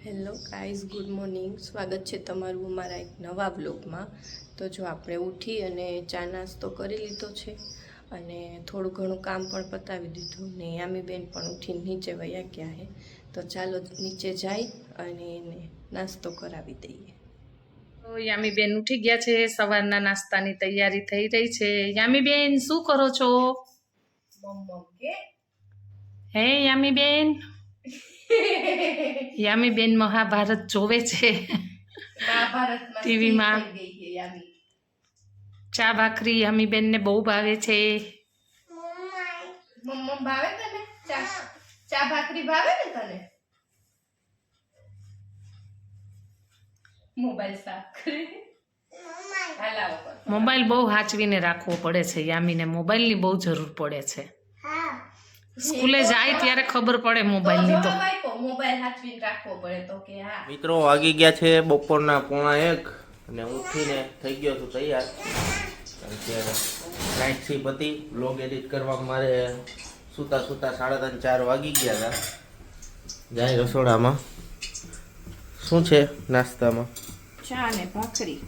Hello guys, good morning. સ્વાગત છે તમારું અમારા એક નવા વ્લોગમાં. તો જો આપણે ઉઠી અને ચા નાસ્તો કરી લીધો છે અને થોડું ઘણું કામ પણ પતાવી દીધું ને યામી બેન પણ ઉઠીને નીચે વયા ગયા છે. તો ચાલો નીચે જઈ અને એને નાસ્તો કરાવી દઈએ. તો યામી બેન ઉઠી ગયા છે, સવારના નાસ્તાની તૈયારી થઈ રહી છે. યામી બેન શું કરો છો? મમ્મમ કે હે યામી બેન? યામી બેન મહાભારત જોવે છે મહાભારતમાં ટીવીમાં. થઈ ગઈ છે યામી. ચા ભાખરી યામી બેન ને બહુ ભાવે છે. મમ્મમ ભાવે તને ચા ભાખરી ભાવે ને તને? મોબાઈલ સાફ કરી હલાવો કર. મોબાઈલ બહુ હાચવીને રાખવો પડે છે. યામીને મોબાઈલની બહુ જરૂર પડે છે. સ્કૂલે જાય ત્યારે ખબર પડે મોબાઈલની તો. મોબાઈલ હાચવીને રાખવો પડે તો કે હા. મિત્રો વાગી ગયા છે બપોરના 1:15 અને ઉઠીને થઈ ગયો છું તૈયાર. અત્યારે નાઇટ શિફ્ટ હતી. બ્લોગ એડિટ કરવા મારે સૂતા 3:30-4 વાગી ગયા હતા. જાય રસોડામાં. શું છે નાસ્તામાં? ચા ને ભાખરી.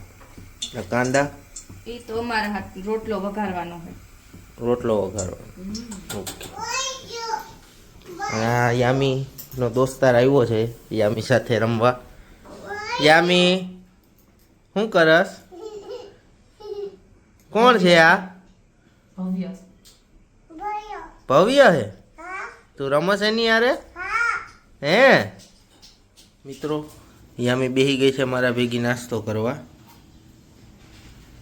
કાંદા એ તો અમારા હાથ રોટલો વઘારવાનો હોય. રોટલો વઘારવાનો. ઓકે. હા, યામી નો દોસ્તાર આવ્યો છે યામી સાથે રમવા. યામી શું કરસ? કોણ છે આ? ભવ્ય હે? તું રમસ એની યારે? હે મિત્રો, યામી બેહી ગઈ છે મારા ભેગી નાસ્તો કરવા.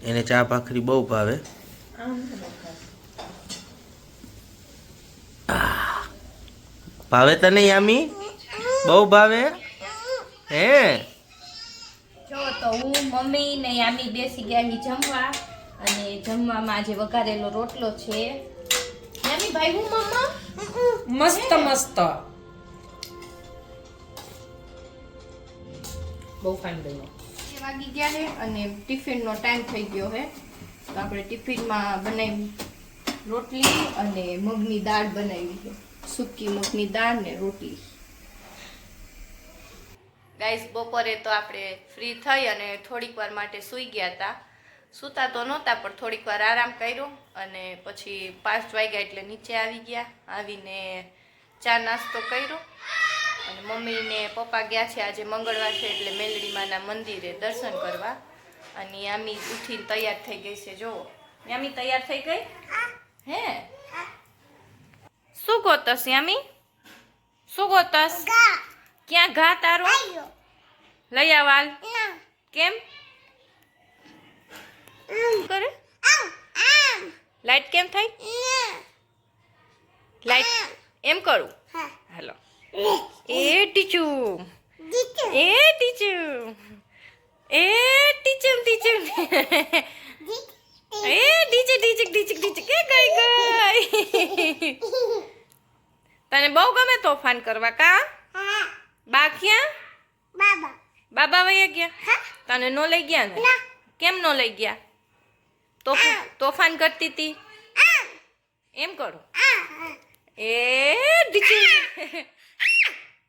એને ચા ભાખરી બહુ ભાવે. ભાવે તને યામી? બહુ ભાવે હે? જો તો હું મમ્મી ને યામી બેસી ગયા હી જમવા અને જમવામાં આજે વઘારેલો રોટલો છે. યામી ભાઈ હું મમ્મા મસ્ત મસ્ત બહુ ફાઇન બન્યો. વાગી ગયા છે અને ટિફિનનો ટાઈમ થઈ ગયો છે. તો આપણે ટિફિનમાં બનાવી રોટલી અને મગની દાળ બનાવી છે. સૂકી મગની દાળ ને રોટલી. ગાઈસ, બપોરે તો આપણે ફ્રી થઈ અને થોડીક વાર માટે સૂઈ ગયા હતા. સૂતા તો નહોતા પણ થોડીક વાર આરામ કર્યો અને પછી 5 વાગ્યા એટલે નીચે આવી ગયા. આવીને ચા નાસ્તો કર્યો અને મમ્મી ને પપ્પા ગયા છે આજે મંગળવાર છે એટલે મેલડીમાના મંદિરે દર્શન કરવા. અને યામી ઉઠીને તૈયાર થઈ ગઈ છે. જો યામી તૈયાર થઈ ગઈ હે? શું ગોતસ યામી? શું ગોતસ? ક્યાં ઘા તારો? લઈ આવાલ. કેમ કરે? લાઈટ કેમ થઈ? લાઈટ એમ કરું? હાલો. એ ટીચુ એ ટીચુ એ ટીચમ ટીચમ એ ડીચક ડીચક ડીચક ડીચક કે ગઈ ગઈ. તને બહુ ગમે તોફાન કરવા કા? બા ક્યાં? બાબા વયા ગયા? તને નો લઈ ગયા ને? કેમ નો લઈ ગયા? તોફાન કરતી હતી એમ કરો? એ ટીચક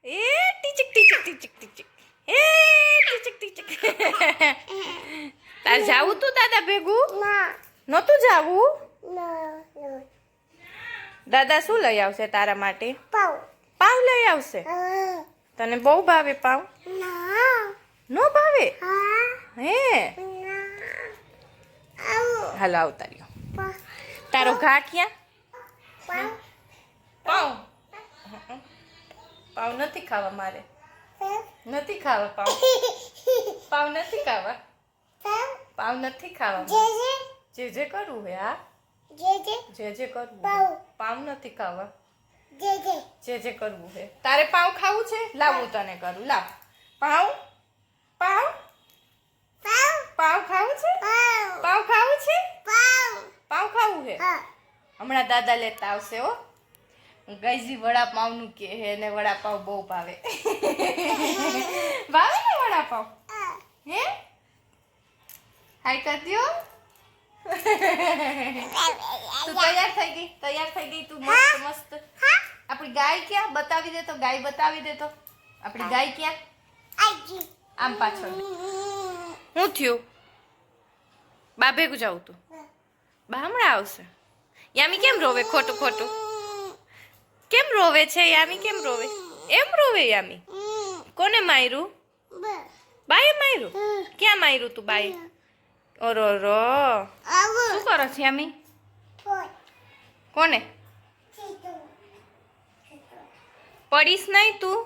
એ ટીચક ટીચક ટીચક ટીચક એ ટીચક ટીચક. તાર જાવું તું દાદા ભેગું? નહોતું જાવું? દાદા શું લઈ આવશે તારા માટે? પાવ લઈ આવશે? તને બહુ ભાવે પાવ? નો ભાવે? હે? હાલો આવતા રહ્યો. તારો ઘા ક્યાં? પાવ પાવ નથી ખાવા મારે. નથી ખાવા પાવ. પાવ નથી ખાવા. પાવ નથી ખાવા. જે જે કરવું હે હા? જે જે કરવું પાવ નથી ખાવા. જે જે કરવું હે. તારે પાવ ખાવું છે? લાવ હું તને કરું. લાવ પાવ. પાવ પાવ ખાવું છે? પાવ ખાવું છે? પાવ ખાવું હે? હમણાં દાદા લેતા આવશે હો. ગઈજી વડાપાવનું કે હે ને વડાપાવ બહુ ભાવે. ભાવે ને વડાપાવ? હે? હાય કર દ્યો. તું તૈયાર થઈ ગઈ? તૈયાર થઈ ગઈ તું મસ્ત મસ્ત. આપણી ગાય ક્યાં? બતાવી દે તો. ગાય બતાવી દે તો. આપણી ગાય ક્યાં? આમ પાછળ હું થયું બા ભેગું જાઉં તું બા હમણાં આવશે યામી કેમ રોવે ખોટું ખોટું કેમ રોવે છે યામી કેમ રોવે એમ રોવે યામી કોને માર્યું બાએ માર્યું ક્યાં માર્યું તું બાએ ઓરો રો શું કરો છો યામી કોને પડીશ નહીં તું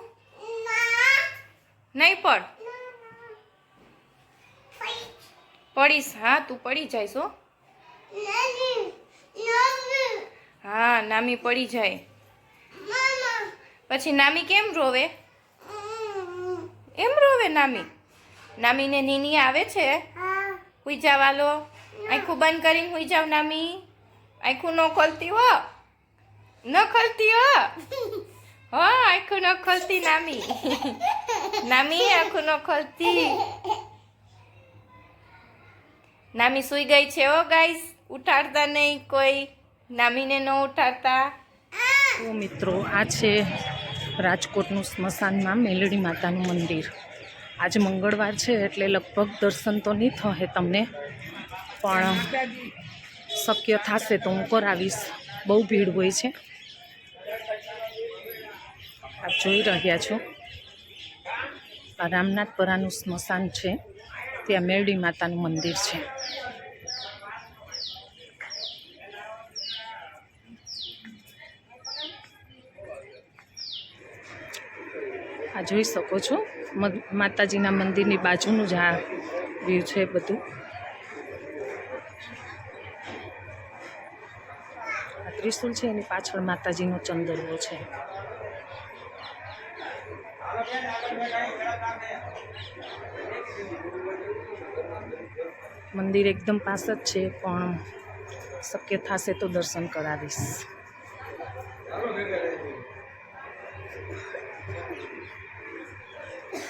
નહીં પડ પડીશ હા તું પડી જઈશ હો હા નામી પડી જાય પછી નામી કેમ રોવે એમ રોવે નામીને નીની આવે છે હુઈ જાવાલો આંખું બંધ કરીને હુઈ જાવ નામી આંખું ન ખોલતી હો આંખું ન ખોલતી નામી આંખું ન ખોલતી નામી સૂઈ ગઈ છે ઓ ગાઈસ ઉઠાડતા નહીં કોઈ નામીને ન ઉઠાડતા તો મિત્રો આ છે રાજકોટનું સ્મશાનમાં મેલડી માતાનું મંદિર. આજે મંગળવાર છે એટલે લગભગ દર્શન તો નહીં થશે તમને, પણ શક્ય થશે તો હું કરાવીશ. બહુ ભીડ હોય છે. આપ જોઈ રહ્યા છો આ રામનાથપરાનું સ્મશાન છે, ત્યાં મેલડી માતાનું મંદિર છે. આ જોઈ શકો છો માતાજીના મંદિરની બાજુનું જ આ વ્યૂ છે બધું. આ ત્રિશુલ છે એની પાછળ માતાજીનો ચંદરવો છે. મંદિર એકદમ પાસ જ છે, પણ શક્ય થશે તો દર્શન કરાવીશ.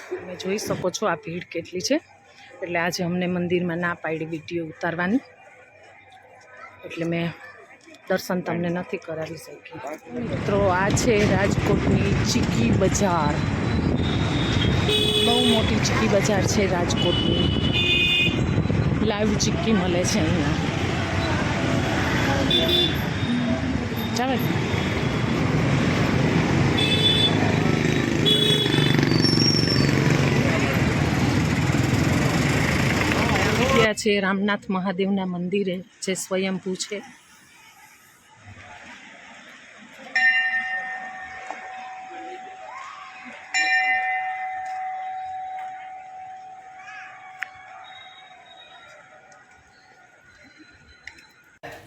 તમે જોઈ શકો છો આ ભીડ કેટલી છે, એટલે આજે અમને મંદિરમાં ના પાડી વિડીયો ઉતારવાની, એટલે મેં દર્શન તમને નથી કરાવી શકી. મિત્રો આ છે રાજકોટની ચીકી બજાર. બહુ મોટી ચીકી બજાર છે રાજકોટની. લાઈવ ચીક્કી મળે છે અહીંયા. ચાલે ત્યાં છે રામનાથ મહાદેવના મંદિરે, જે સ્વયંભૂ છે.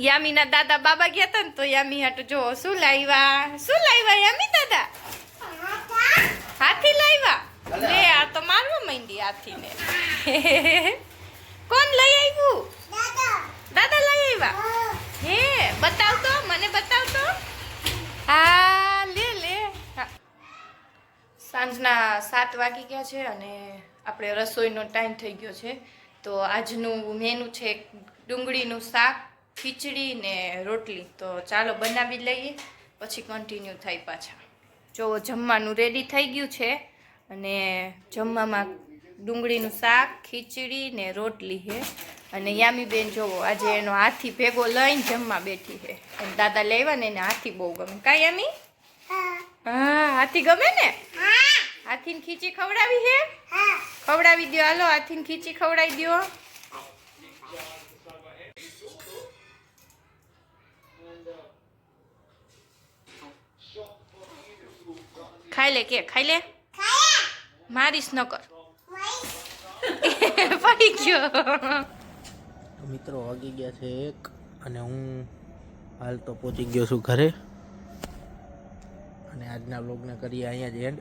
યામીના દાદા બાબા ગયા હતા ને તો યામી હાટુ જો શું લાવ્યા યામી દાદા હાથી લાવ્યા. લે આ તો મારવા માંડી હાથીને. કોણ લઈ આવ્યું? દાદા લઈ આવ્યા. હે બતાવ તો, મને બતાવ તો. હા લે સાંજના 7 વાગી ગયા છે અને આપણે રસોઈનો ટાઈમ થઈ ગયો છે. તો આજનું મેનુ છે ડુંગળીનું શાક, ખીચડી ને રોટલી. તો ચાલો બનાવી લઈએ, પછી કન્ટિન્યુ થાય પાછા. જો જમવાનું રેડી થઈ ગયું છે અને જમવામાં ડુંગળીનું શાક, ખીચડી ને રોટલી છે. અને યામીબેન જોવો આજે એનો હાથી ભેગો લઈને જમવા બેઠી છે. એને દાદા લેવા ને એને હાથી બહુ ગમે. કા યામી? હા હાથી ગમે ને? હાથીને ખીચી ખવડાવી છે? ખવડાવી દો, હાલો હાથીને ખીચી ખવડાવી દો. ખાઈ લે, કે ખાઈ લે, મારીશ ન કર. પડી ગયો. મિત્રો વાગી ગયા છે 1 અને હું હાલ તો પહોંચી ગયો છું ઘરે. અને આજના વ્લોગને કરીએ અહીંયા જ એન્ડ.